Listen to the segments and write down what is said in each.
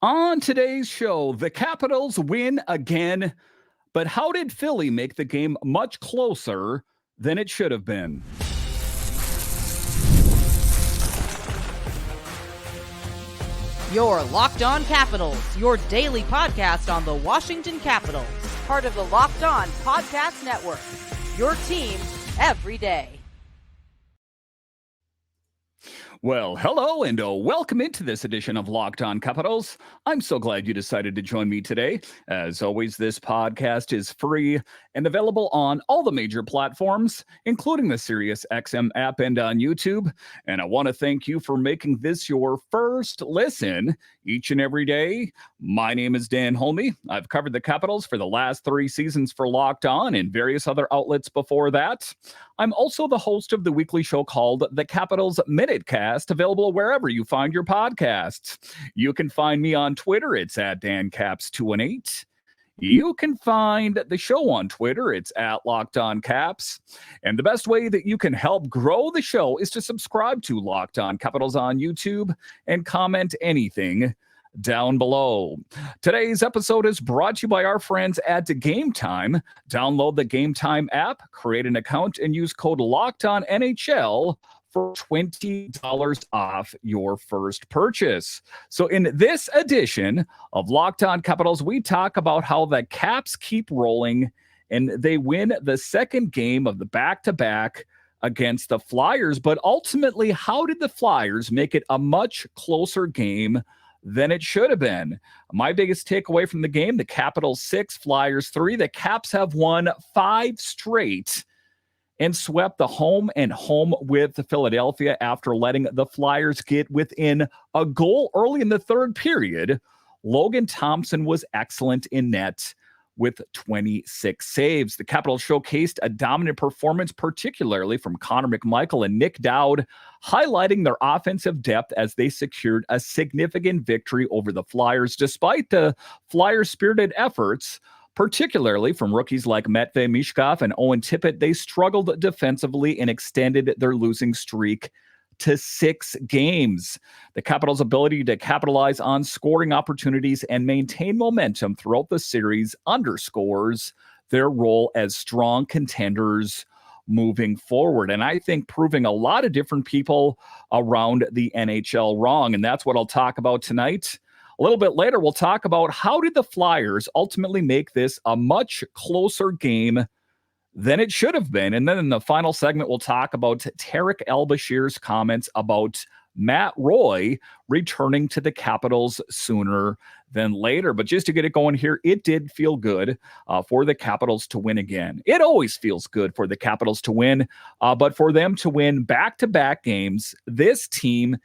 On today's show, the Capitals win again, but how did Philly make the game much closer than it should have been? Your Locked On Capitals, your daily podcast on the Washington Capitals, part of the Locked On Podcast Network. Your team every day. Well, hello and welcome into this edition of Locked On Capitals. I'm so glad you decided to join me today. As always, this podcast is free and available on all the major platforms, including the SiriusXM app and on YouTube. And I want to thank you for making this your first listen each and every day. My name is Dan Holme. I've covered the Capitals for the last 3 seasons for Locked On and various other outlets before that. I'm also the host of the weekly show called The Capitals Minutecast, available wherever you find your podcasts. You can find me on Twitter. It's at DanCaps218. You can find the show on Twitter. It's at Locked On Caps. And the best way that you can help grow the show is to subscribe to Locked On Capitals on YouTube and comment anything down below. Today's episode is brought to you by our friends at Game Time. Download the Game Time app, create an account, and use code LOCKEDONNHL for $20 off your first purchase. So in this edition of Locked On Capitals, we talk about how the Caps keep rolling and they win the second game of the back-to-back against the Flyers. But ultimately, how did the Flyers make it a much closer game than it should have been? My biggest takeaway from the game, the Capitals 6, Flyers 3. The Caps have won 5 straight and swept the home and home with Philadelphia after letting the Flyers get within a goal early in the third period. Logan Thompson was excellent in net with 26 saves. The Capitals showcased a dominant performance, particularly from Connor McMichael and Nic Dowd, highlighting their offensive depth as they secured a significant victory over the Flyers. Despite the Flyers' spirited efforts, particularly from rookies like Matvei, Michkov, and Owen Tippett, they struggled defensively and extended their losing streak to 6 games. The Capitals' ability to capitalize on scoring opportunities and maintain momentum throughout the series underscores their role as strong contenders moving forward. And I think proving a lot of different people around the NHL wrong. And that's what I'll talk about tonight. A little bit later, we'll talk about how did the Flyers ultimately make this a much closer game than it should have been. And then in the final segment, we'll talk about Tarek El-Bashir's comments about Matt Roy returning to the Capitals sooner than later. But just to get it going here, it did feel good for the Capitals to win again. It always feels good for the Capitals to win, but for them to win back-to-back games, this team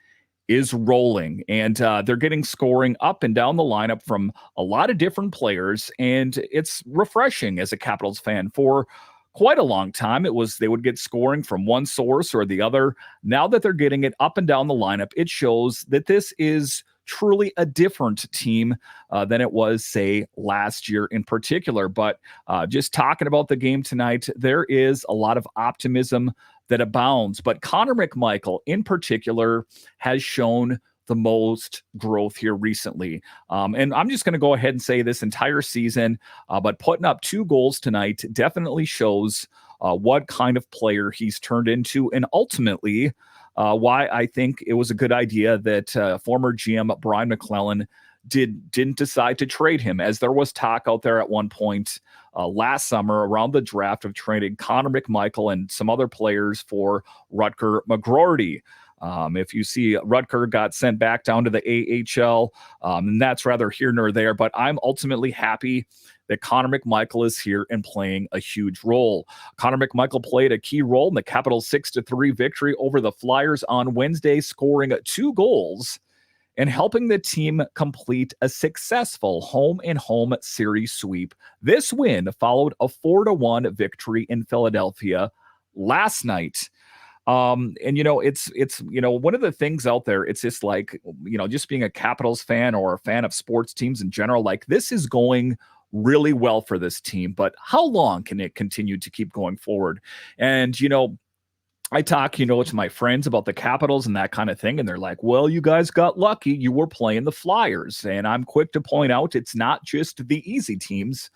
is rolling, and they're getting scoring up and down the lineup from a lot of different players, and it's refreshing as a Capitals fan. For quite a long time, it was they would get scoring from one source or the other. Now that they're getting it up and down the lineup, it shows that this is truly a different team than it was, say, last year in particular. But just talking about the game tonight, there is a lot of optimism that abounds. But Connor McMichael, in particular, has shown the most growth here recently. And I'm just going to go ahead and say this entire season, but putting up 2 goals tonight definitely shows what kind of player he's turned into, and ultimately why I think it was a good idea that former GM Brian McClellan didn't decide to trade him, as there was talk out there at one point last summer around the draft of trading Connor McMichael and some other players for Rutger McGroarty. If you see, Rutger got sent back down to the AHL, and that's rather here nor there, but I'm ultimately happy that Connor McMichael is here and playing a huge role. Connor McMichael played a key role in the Capitals' 6-3 victory over the Flyers on Wednesday, scoring 2 goals and helping the team complete a successful home-and-home series sweep. This win followed a 4-1 victory in Philadelphia last night. And, it's one of the things out there, it's just like, just being a Capitals fan or a fan of sports teams in general, like, this is going really well for this team, but how long can it continue to keep going forward? And, I talk, to my friends about the Capitals and that kind of thing, and they're like, well, you guys got lucky. You were playing the Flyers. And I'm quick to point out it's not just the easy teams.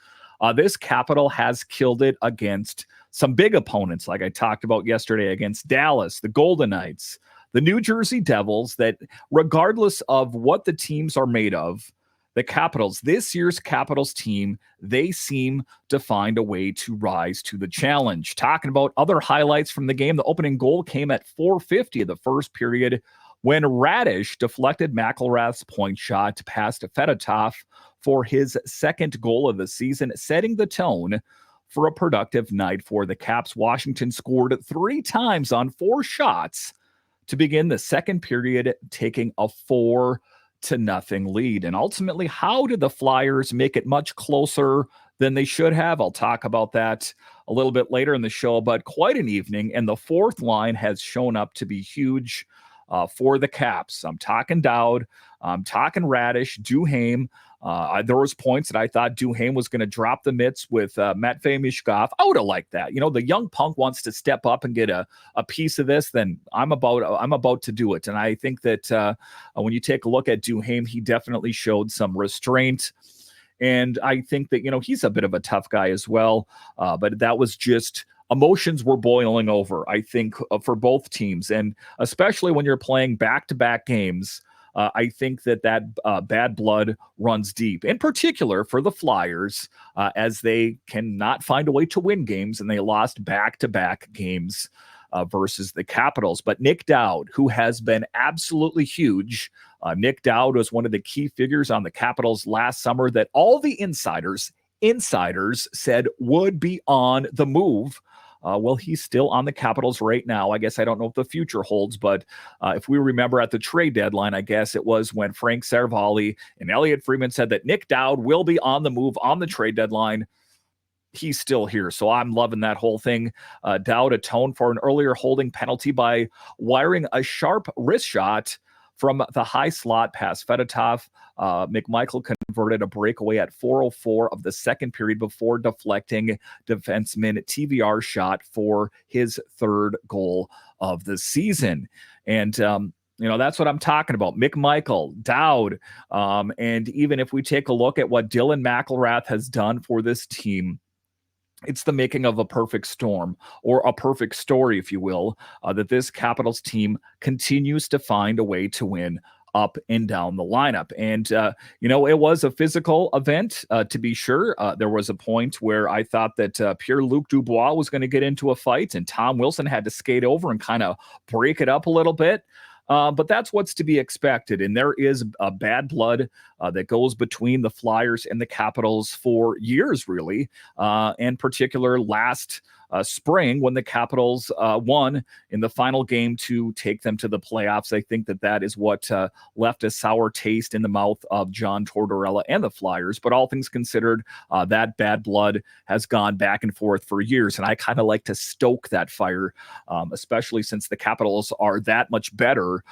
This Capital has killed it against some big opponents, like I talked about yesterday against Dallas, the Golden Knights, the New Jersey Devils, that regardless of what the teams are made of, the Capitals, this year's Capitals team, they seem to find a way to rise to the challenge. Talking about other highlights from the game, the opening goal came at 4:50 of the first period when Raddysh deflected McElrath's point shot past Fedotov for his second goal of the season, setting the tone for a productive night for the Caps. Washington scored 3 times on 4 shots to begin the second period, taking a 4-0 lead. And ultimately, how did the Flyers make it much closer than they should have? I'll talk about that a little bit later in the show, but quite an evening. And the fourth line has shown up to be huge for the Caps. I'm talking Dowd, I'm talking Raddysh, Duhaime. There was points that I thought Duhaime was going to drop the mitts with Matvei Michkov. I would have liked that. The young punk wants to step up and get a piece of this, then I'm about to do it. And I think that when you take a look at Duhaime, he definitely showed some restraint. And I think that, he's a bit of a tough guy as well. But that was just emotions were boiling over, I think, for both teams. And especially when you're playing back-to-back games, I think that bad blood runs deep, in particular for the Flyers, as they cannot find a way to win games, and they lost back-to-back games versus the Capitals. But Nic Dowd, who has been absolutely huge, Nic Dowd was one of the key figures on the Capitals last summer that all the insiders said would be on the move. Well, he's still on the Capitals right now. I guess I don't know what the future holds, but if we remember at the trade deadline, I guess it was when Frank Seravalli and Elliot Friedman said that Nic Dowd will be on the move on the trade deadline. He's still here, so I'm loving that whole thing. Dowd atoned for an earlier holding penalty by wiring a sharp wrist shot from the high slot past Fedotov. McMichael converted a breakaway at 4:04 of the second period before deflecting defenseman TVR shot for his third goal of the season. And, that's what I'm talking about. McMichael, Dowd, and even if we take a look at what Dylan McElrath has done for this team, it's the making of a perfect storm, or a perfect story, if you will, that this Capitals team continues to find a way to win up and down the lineup. And, it was a physical event, to be sure. There was a point where I thought that Pierre-Luc Dubois was going to get into a fight, and Tom Wilson had to skate over and kind of break it up a little bit. But that's what's to be expected. And there is a bad blood that goes between the Flyers and the Capitals for years, really. In particular, last spring when the Capitals won in the final game to take them to the playoffs. I think that is what left a sour taste in the mouth of John Tortorella and the Flyers. But all things considered, that bad blood has gone back and forth for years. And I kind of like to stoke that fire, especially since the Capitals are that much better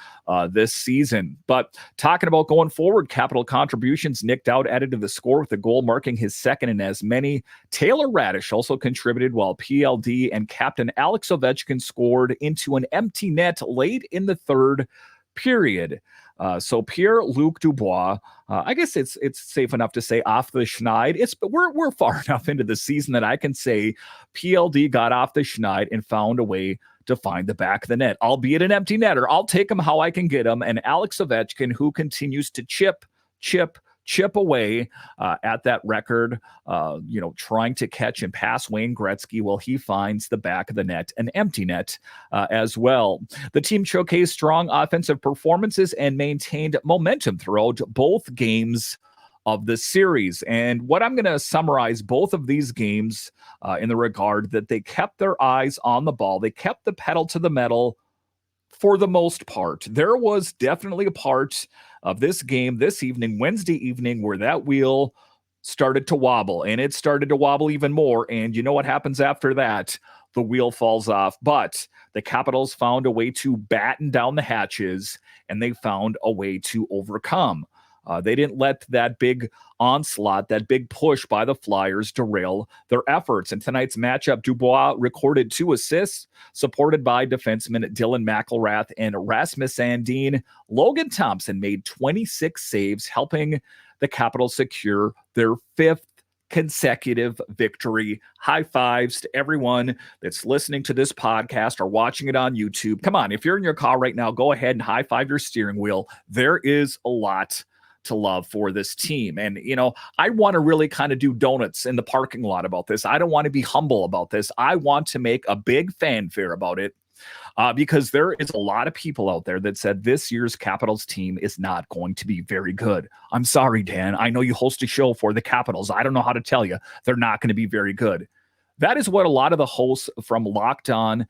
this season. But talking about going forward, Capital contributions, Nic Dowd added to the score with a goal, marking his second in as many. Taylor Raddysh also contributed, while PLD and captain Alex Ovechkin scored into an empty net late in the third period. So Pierre-Luc Dubois, I guess it's safe enough to say off the schneid. But we're far enough into the season that I can say PLD got off the schneid and found a way to find the back of the net, albeit an empty netter. I'll take him how I can get him. And Alex Ovechkin, who continues to chip away at that record, trying to catch and pass Wayne Gretzky. Well, he finds the back of the net, an empty net as well. The team showcased strong offensive performances and maintained momentum throughout both games of the series. And what I'm going to summarize both of these games in the regard that they kept their eyes on the ball. They kept the pedal to the metal for the most part. There was definitely a part of this game this evening, Wednesday evening, where that wheel started to wobble, and it started to wobble even more. And you know what happens after that? The wheel falls off. But the Capitals found a way to batten down the hatches, and they found a way to overcome. They didn't let that big onslaught, that big push by the Flyers derail their efforts. In tonight's matchup, Dubois recorded 2 assists, supported by defenseman Dylan McElrath and Rasmus Sandin. Logan Thompson made 26 saves, helping the Capitals secure their 5th consecutive victory. High fives to everyone that's listening to this podcast or watching it on YouTube. Come on, if you're in your car right now, go ahead and high five your steering wheel. There is a lot to love for this team. And, I want to really kind of do donuts in the parking lot about this. I don't want to be humble about this. I want to make a big fanfare about it. Because there is a lot of people out there that said this year's Capitals team is not going to be very good. I'm sorry, Dan. I know you host a show for the Capitals. I don't know how to tell you. They're not going to be very good. That is what a lot of the hosts from Locked On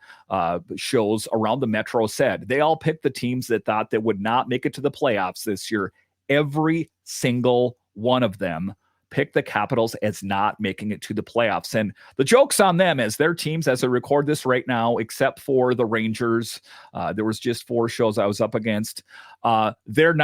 shows around the Metro said. They all picked the teams that thought they would not make it to the playoffs this year. Every single one of them pick the Capitals as not making it to the playoffs. And the joke's on them as their teams, as I record this right now, except for the Rangers. There was just 4 shows I was up against. They're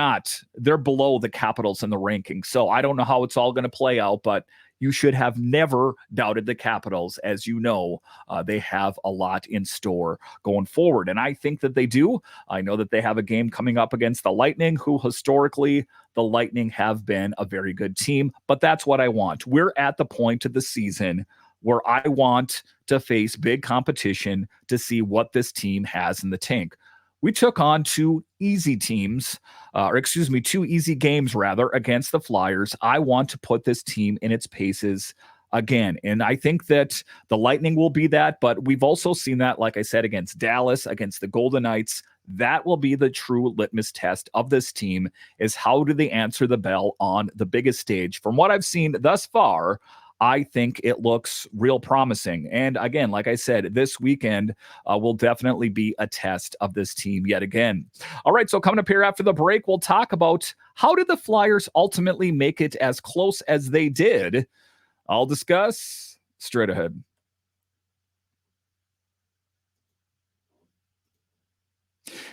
below the Capitals in the rankings. So I don't know how it's all going to play out, but you should have never doubted the Capitals. As you know, they have a lot in store going forward. And I think that they do. I know that they have a game coming up against the Lightning, who historically the Lightning have been a very good team. But that's what I want. We're at the point of the season where I want to face big competition to see what this team has in the tank. We took on 2 easy games rather, against the Flyers. I want to put this team in its paces again. And I think that the Lightning will be that, but we've also seen that, like I said, against Dallas, against the Golden Knights. That will be the true litmus test of this team, is how do they answer the bell on the biggest stage. From what I've seen thus far, I think it looks real promising. And again, like I said, this weekend will definitely be a test of this team yet again. All right, so coming up here after the break, we'll talk about how did the Flyers ultimately make it as close as they did. I'll discuss straight ahead.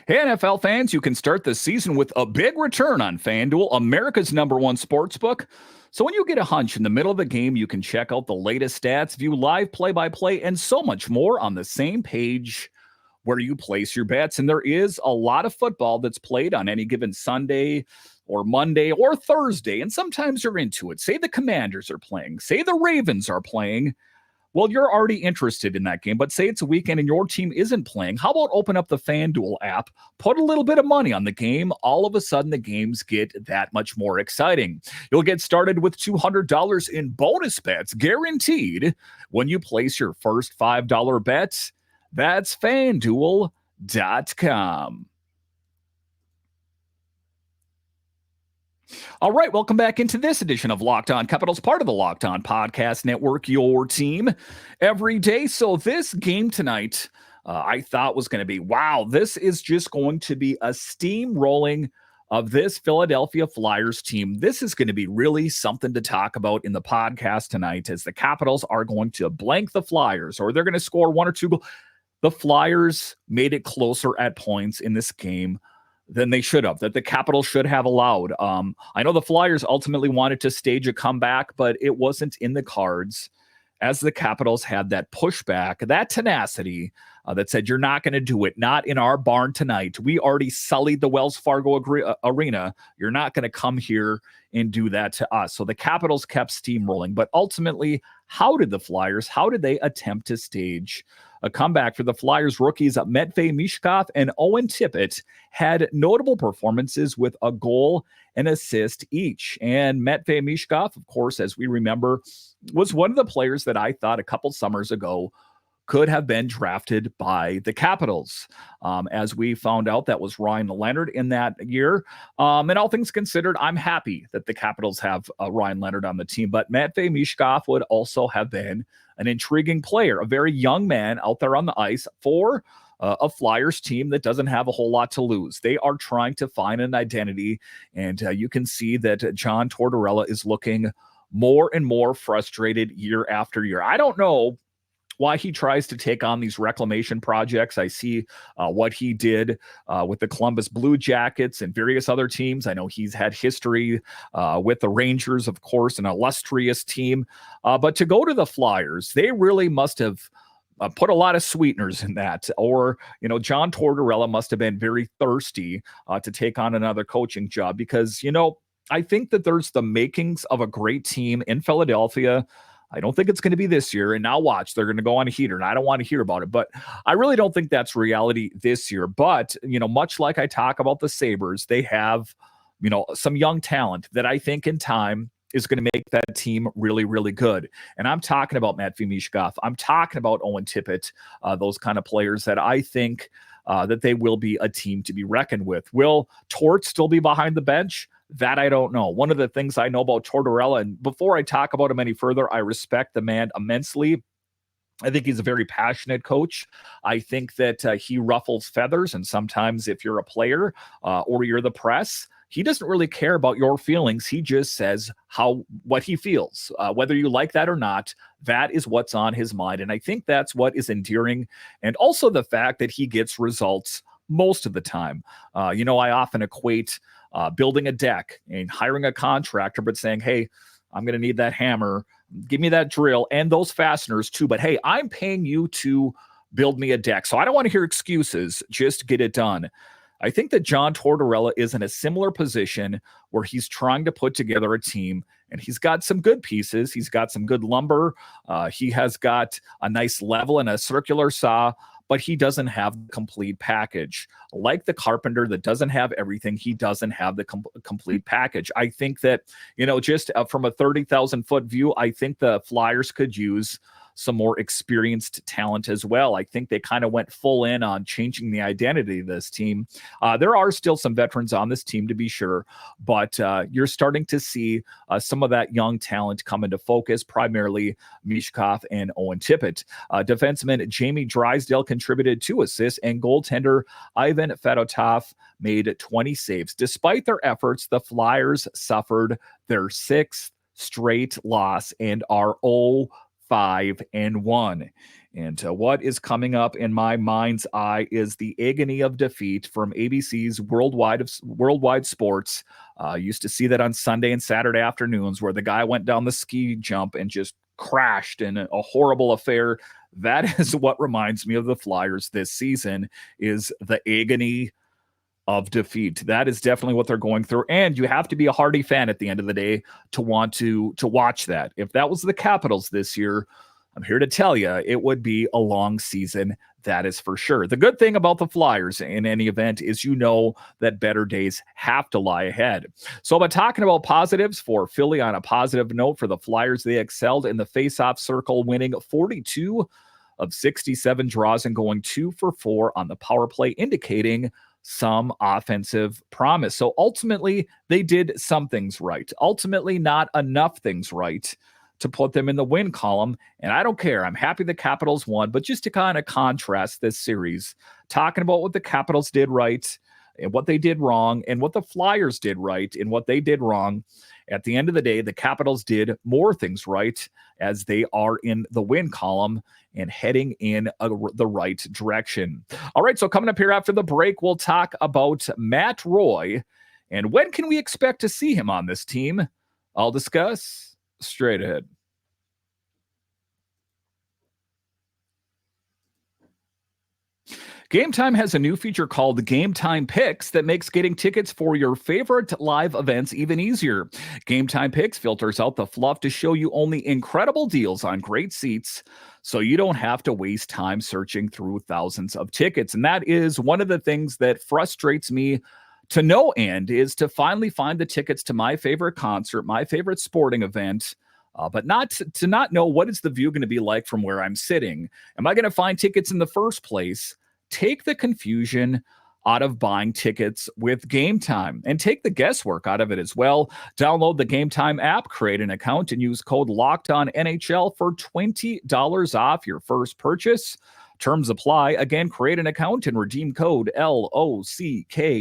Hey, NFL fans, you can start the season with a big return on FanDuel, America's #1 sportsbook. So when you get a hunch in the middle of the game, you can check out the latest stats, view live play-by-play, and so much more on the same page where you place your bets. And there is a lot of football that's played on any given Sunday or Monday or Thursday, and sometimes you're into it. Say the Commanders are playing. Say the Ravens are playing. Well, you're already interested in that game, but say it's a weekend and your team isn't playing. How about open up the FanDuel app, put a little bit of money on the game? All of a sudden, the games get that much more exciting. You'll get started with $200 in bonus bets guaranteed when you place your first $5 bet. That's FanDuel.com. All right, welcome back into this edition of Locked On Capitals, part of the Locked On Podcast Network, your team every day. So this game tonight, I thought was going to be, wow, this is just going to be a steamrolling of this Philadelphia Flyers team. This is going to be really something to talk about in the podcast tonight, as the Capitals are going to blank the Flyers, or they're going to score 1 or 2 goals. The Flyers made it closer at points in this game than they should have, that the Capitals should have allowed. I know the Flyers ultimately wanted to stage a comeback, but it wasn't in the cards, as the Capitals had that pushback, that tenacity that said, you're not going to do it. Not in our barn tonight. We already sullied the Wells Fargo arena. You're not going to come here and do that to us. So the Capitals kept steamrolling. But ultimately, how did they attempt to stage a comeback? For the Flyers, rookies Matvei, Michkov, and Owen Tippett had notable performances with a goal and assist each. And Matvei Michkov, of course, as we remember, was one of the players that I thought a couple summers ago could have been drafted by the Capitals. As we found out, that was Ryan Leonard in that year. And all things considered, I'm happy that the Capitals have Ryan Leonard on the team. But Matvei Michkov would also have been an intriguing player, a very young man out there on the ice for a Flyers team that doesn't have a whole lot to lose. They are trying to find an identity, and you can see that John Tortorella is looking more and more frustrated year after year. I don't know why he tries to take on these reclamation projects. I see what he did with the Columbus Blue Jackets and various other teams. I know he's had history with the Rangers, of course, an illustrious team. But to go to the Flyers, they really must have put a lot of sweeteners in that. Or, John Tortorella must have been very thirsty to take on another coaching job because, I think that there's the makings of a great team in Philadelphia. I don't think it's going to be this year. And now watch, they're going to go on a heater, and I don't want to hear about it. But I really don't think that's reality this year. But, much like I talk about the Sabres, they have, some young talent that I think in time is going to make that team really, really good. And I'm talking about Matvei Michkov. I'm talking about Owen Tippett, those kind of players that I think that they will be a team to be reckoned with. Will Tort still be behind the bench? That I don't know. One of the things I know about Tortorella, and before I talk about him any further, I respect the man immensely. I think he's a very passionate coach. I think that he ruffles feathers, and sometimes if you're a player or you're the press, he doesn't really care about your feelings. He just says what he feels. Whether you like that or not, that is what's on his mind. And I think that's what is endearing. And also the fact that he gets results most of the time. I often equate building a deck and hiring a contractor, but saying, hey, I'm going to need that hammer. Give me that drill and those fasteners too. But hey, I'm paying you to build me a deck. So I don't want to hear excuses. Just get it done. I think that John Tortorella is in a similar position where he's trying to put together a team, and he's got some good pieces. He's got some good lumber. He has got a nice level and a circular saw, but he doesn't have the complete package. Like the carpenter that doesn't have everything, he doesn't have the complete package. I think that, just from a 30,000-foot view, I think the Flyers could use some more experienced talent as well. I think they kind of went full in on changing the identity of this team. There are still some veterans on this team, to be sure, but you're starting to see some of that young talent come into focus, primarily Michkov and Owen Tippett. Defenseman Jamie Drysdale contributed 2 assists, and goaltender Ivan Fedotov made 20 saves. Despite their efforts, the Flyers suffered their 6th straight loss and are 5-1. And what is coming up in my mind's eye is the agony of defeat from ABC's Worldwide Sports. Used to see that on Sunday and Saturday afternoons where the guy went down the ski jump and just crashed in a horrible affair. That is what reminds me of the Flyers this season, is the agony of defeat. That is definitely what they're going through. And you have to be a Hardy fan at the end of the day to want to watch that. If that was the Capitals this year, I'm here to tell you, it would be a long season. That is for sure. The good thing about the Flyers in any event is that better days have to lie ahead. So by talking about positives for Philly, on a positive note for the Flyers, they excelled in the faceoff circle, winning 42 of 67 draws and going 2 for 4 on the power play, indicating some offensive promise. So ultimately, they did some things right. Ultimately, not enough things right to put them in the win column. And I don't care. I'm happy the Capitals won. But just to kind of contrast this series, talking about what the Capitals did right and what they did wrong, and what the Flyers did right and what they did wrong, at the end of the day, the Capitals did more things right, as they are in the win column and heading in the right direction. All right, so coming up here after the break, we'll talk about Matt Roy and when can we expect to see him on this team. I'll discuss straight ahead. Game Time has a new feature called Game Time Picks that makes getting tickets for your favorite live events even easier. Game Time Picks filters out the fluff to show you only incredible deals on great seats, so you don't have to waste time searching through thousands of tickets. And that is one of the things that frustrates me to no end, is to finally find the tickets to my favorite concert, my favorite sporting event, but not know what is the view going to be like from where I'm sitting. Am I going to find tickets in the first place? Take the confusion out of buying tickets with Game Time, and take the guesswork out of it as well. Download the Game Time app, create an account, and use code LOCKEDONNHL for $20 off your first purchase. Terms apply. Again, create an account and redeem code LOCKEDON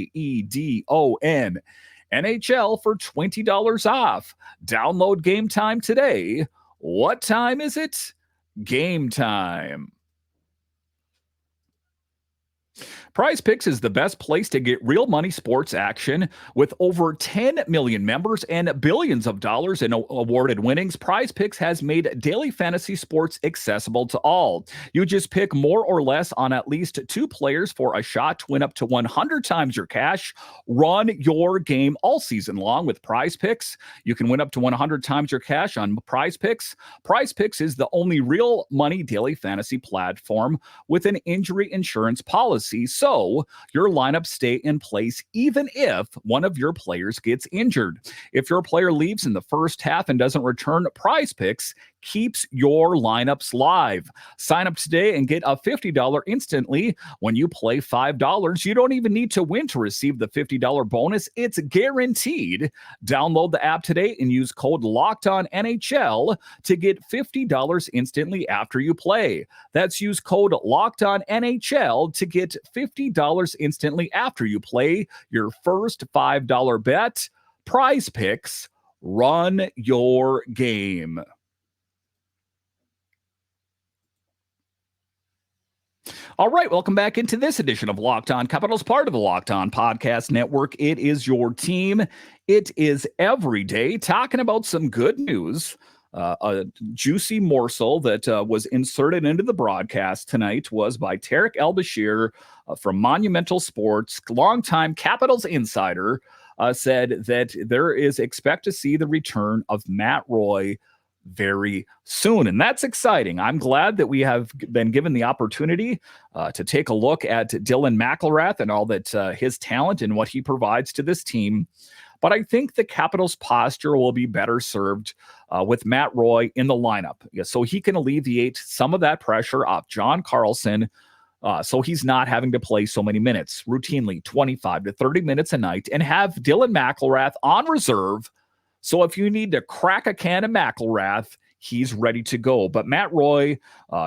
NHL for $20 off. Download Game Time today. What time is it? game time. Prize Picks is the best place to get real money sports action. With over 10 million members and billions of dollars in awarded winnings, Prize Picks has made daily fantasy sports accessible to all. You just pick more or less on at least 2 players for a shot to win up to 100 times your cash. Run your game all season long with Prize Picks. You can win up to 100 times your cash on Prize Picks. Prize Picks is the only real money daily fantasy platform with an injury insurance policy, so your lineups stay in place even if one of your players gets injured. If your player leaves in the first half and doesn't return, Prize Picks keeps your lineups live. Sign up today and get a $50 instantly when you play $5. You don't even need to win to receive the $50 bonus. It's guaranteed. Download the app today and use code LOCKEDONNHL to get $50 instantly after you play. That's use code LOCKEDONNHL to get $50 instantly after you play your first $5 bet. Prize Picks, run your game. All right, welcome back into this edition of Locked On Capitals, part of the Locked On Podcast Network. It is your team. It is every day talking about some good news. A juicy morsel that was inserted into the broadcast tonight was by Tarek El-Bashir from Monumental Sports, longtime Capitals insider, said that expect to see the return of Matt Roy very soon. And that's exciting. I'm glad that we have been given the opportunity to take a look at Dylan McIlrath and all that his talent and what he provides to this team. But I think the Capitals' posture will be better served with Matt Roy in the lineup, so he can alleviate some of that pressure off John Carlson, so he's not having to play so many minutes, routinely 25 to 30 minutes a night, and have Dylan McIlrath on reserve. So if you need to crack a can of McIlrath, he's ready to go. But Matt Roy,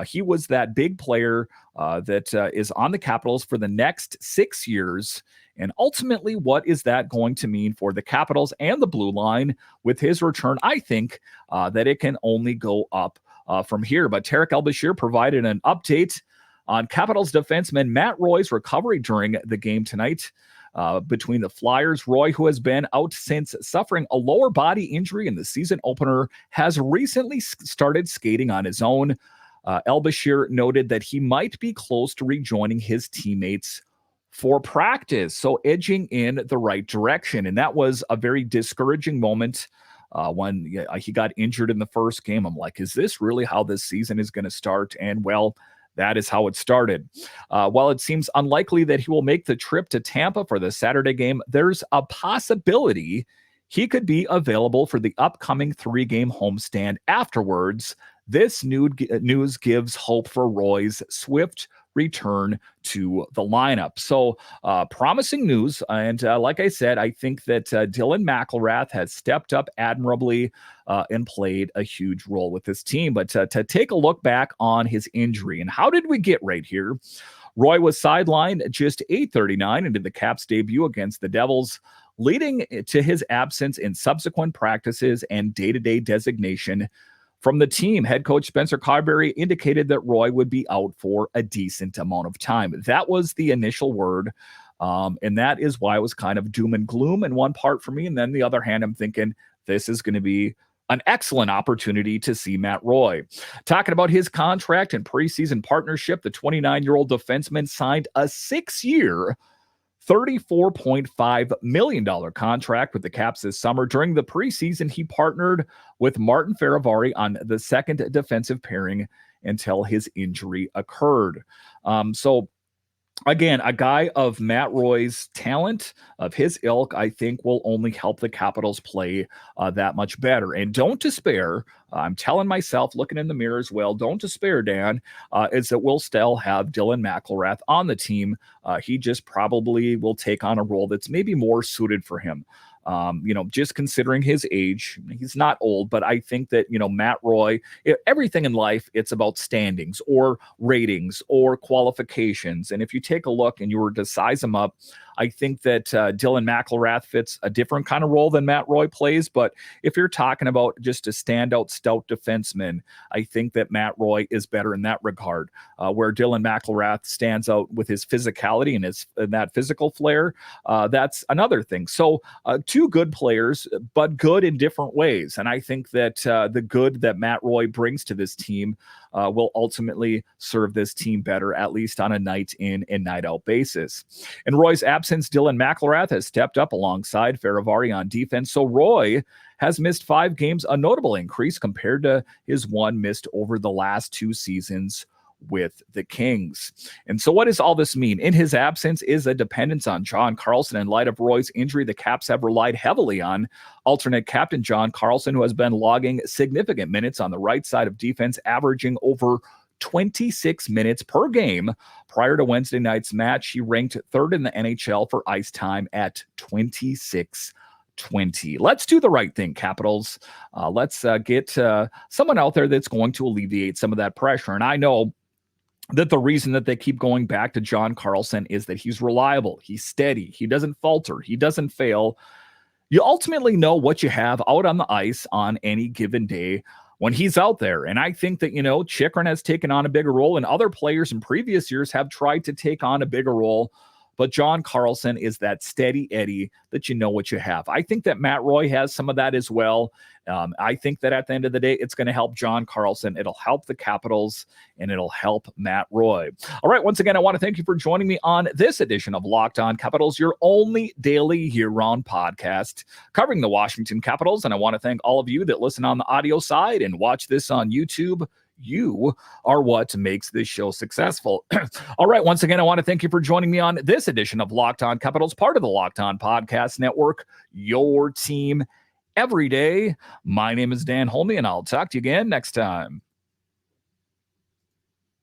he was that big player that is on the Capitals for the next 6 years. And ultimately, what is that going to mean for the Capitals and the blue line with his return? I think that it can only go up from here. But Tarek El-Bashir provided an update on Capitals defenseman Matt Roy's recovery during the game tonight. Between the Flyers, Roy, who has been out since suffering a lower body injury in the season opener, has recently started skating on his own. El-Bashir noted that he might be close to rejoining his teammates for practice, so edging in the right direction. And that was a very discouraging moment when he got injured in the first game. I'm like, is this really how this season is going to start? And well, that is how it started. While it seems unlikely that he will make the trip to Tampa for the Saturday game, there's a possibility he could be available for the upcoming 3-game homestand afterwards. This news gives hope for Roy's swift return to the lineup. So promising news. And like I said, I think that Dylan McIlrath has stepped up admirably and played a huge role with this team. But to take a look back on his injury and how did we get right here? Roy was sidelined just 8:39 into the Caps' debut against the Devils, leading to his absence in subsequent practices and day-to-day designation from the team. Head coach Spencer Carberry indicated that Roy would be out for a decent amount of time. That was the initial word, and that is why it was kind of doom and gloom in one part for me. And then the other hand, I'm thinking this is going to be an excellent opportunity to see Matt Roy. Talking about his contract and preseason partnership, the 29-year-old defenseman signed a 6-year, $34.5 million contract with the Caps this summer. During the preseason, he partnered with Martin Faravari on the second defensive pairing until his injury occurred. So again, a guy of Matt Roy's talent, of his ilk, I think will only help the Capitals play that much better. And don't despair. I'm telling myself, looking in the mirror as well, don't despair, Dan, is that we'll still have Dylan McIlrath on the team. He just probably will take on a role that's maybe more suited for him. Just considering his age, he's not old, but I think that, Matt Roy, everything in life, it's about standings or ratings or qualifications. And if you take a look and you were to size them up, I think that Dylan McElrath fits a different kind of role than Matt Roy plays. But if you're talking about just a standout stout defenseman, I think that Matt Roy is better in that regard. Where Dylan McElrath stands out with his physicality and that physical flair, that's another thing. So two good players, but good in different ways. And I think that the good that Matt Roy brings to this team will ultimately serve this team better, at least on a night in and night out basis. In Roy's absence, Dylan McElrath has stepped up alongside Faravari on defense. So Roy has missed 5 games, a notable increase compared to his one missed over the last 2 seasons with the Kings. And so what does all this mean? In his absence is a dependence on John Carlson. In light of Roy's injury, the Caps have relied heavily on alternate captain John Carlson, who has been logging significant minutes on the right side of defense, averaging over 26 minutes per game. Prior to Wednesday night's match, he ranked 3rd in the NHL for ice time at 26:20. Let's do the right thing, Capitals. Let's get someone out there that's going to alleviate some of that pressure. And I know that the reason that they keep going back to John Carlson is that he's reliable, he's steady, he doesn't falter, he doesn't fail. You ultimately know what you have out on the ice on any given day when he's out there. And I think that, Chychrun has taken on a bigger role, and other players in previous years have tried to take on a bigger role. But John Carlson is that steady Eddie that you know what you have. I think that Matt Roy has some of that as well. I think that at the end of the day, it's going to help John Carlson. It'll help the Capitals, and it'll help Matt Roy. All right, once again, I want to thank you for joining me on this edition of Locked On Capitals, your only daily year-round podcast covering the Washington Capitals. And I want to thank all of you that listen on the audio side and watch this on YouTube. You are what makes this show successful. All right. Once again, I want to thank you for joining me on this edition of Locked On Capitals, part of the Locked On Podcast Network, your team every day. My name is Dan Holme, and I'll talk to you again next time.